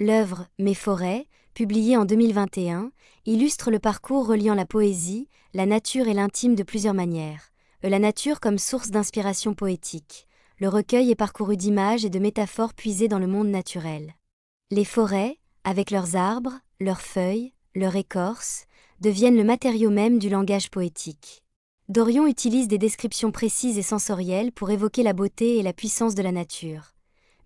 L'œuvre « Mes forêts », publiée en 2021, illustre le parcours reliant la poésie, la nature et l'intime de plusieurs manières. La nature comme source d'inspiration poétique. Le recueil est parcouru d'images et de métaphores puisées dans le monde naturel. Les forêts, avec leurs arbres, leurs feuilles, leur écorce, deviennent le matériau même du langage poétique. Dorion utilise des descriptions précises et sensorielles pour évoquer la beauté et la puissance de la nature.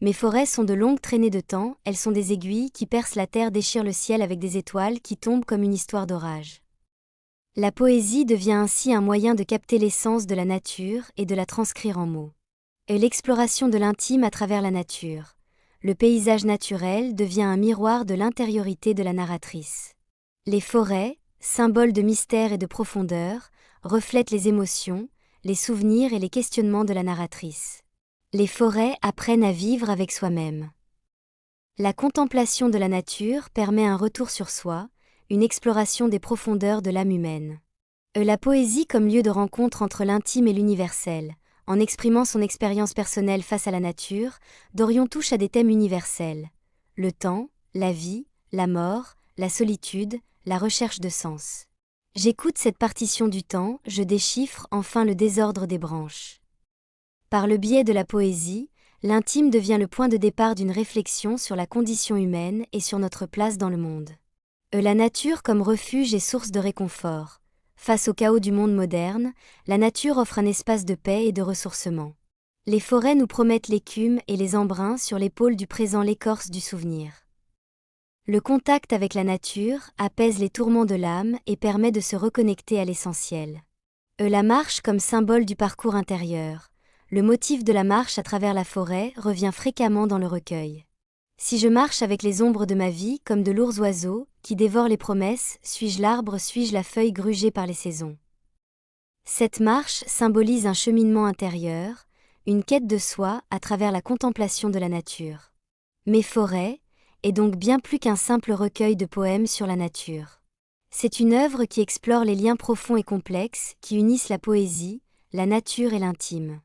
Mes forêts sont de longues traînées de temps, elles sont des aiguilles qui percent la terre, déchirent le ciel avec des étoiles qui tombent comme une histoire d'orage. La poésie devient ainsi un moyen de capter l'essence de la nature et de la transcrire en mots. Et l'exploration de l'intime à travers la nature. Le paysage naturel devient un miroir de l'intériorité de la narratrice. Les forêts, symboles de mystère et de profondeur, reflètent les émotions, les souvenirs et les questionnements de la narratrice. Les forêts apprennent à vivre avec soi-même. La contemplation de la nature permet un retour sur soi, une exploration des profondeurs de l'âme humaine. La poésie comme lieu de rencontre entre l'intime et l'universel. En exprimant son expérience personnelle face à la nature, Dorion touche à des thèmes universels. Le temps, la vie, la mort, la solitude, la recherche de sens. J'écoute cette partition du temps, je déchiffre enfin le désordre des branches. Par le biais de la poésie, l'intime devient le point de départ d'une réflexion sur la condition humaine et sur notre place dans le monde. La nature comme refuge et source de réconfort. Face au chaos du monde moderne, la nature offre un espace de paix et de ressourcement. Les forêts nous promettent l'écume et les embruns sur l'épaule du présent, l'écorce du souvenir. Le contact avec la nature apaise les tourments de l'âme et permet de se reconnecter à l'essentiel. La marche comme symbole du parcours intérieur. Le motif de la marche à travers la forêt revient fréquemment dans le recueil. Si je marche avec les ombres de ma vie comme de lourds oiseaux, qui dévorent les promesses, suis-je l'arbre, suis-je la feuille grugée par les saisons? Cette marche symbolise un cheminement intérieur, une quête de soi à travers la contemplation de la nature. Mes forêts est donc bien plus qu'un simple recueil de poèmes sur la nature. C'est une œuvre qui explore les liens profonds et complexes qui unissent la poésie, la nature et l'intime.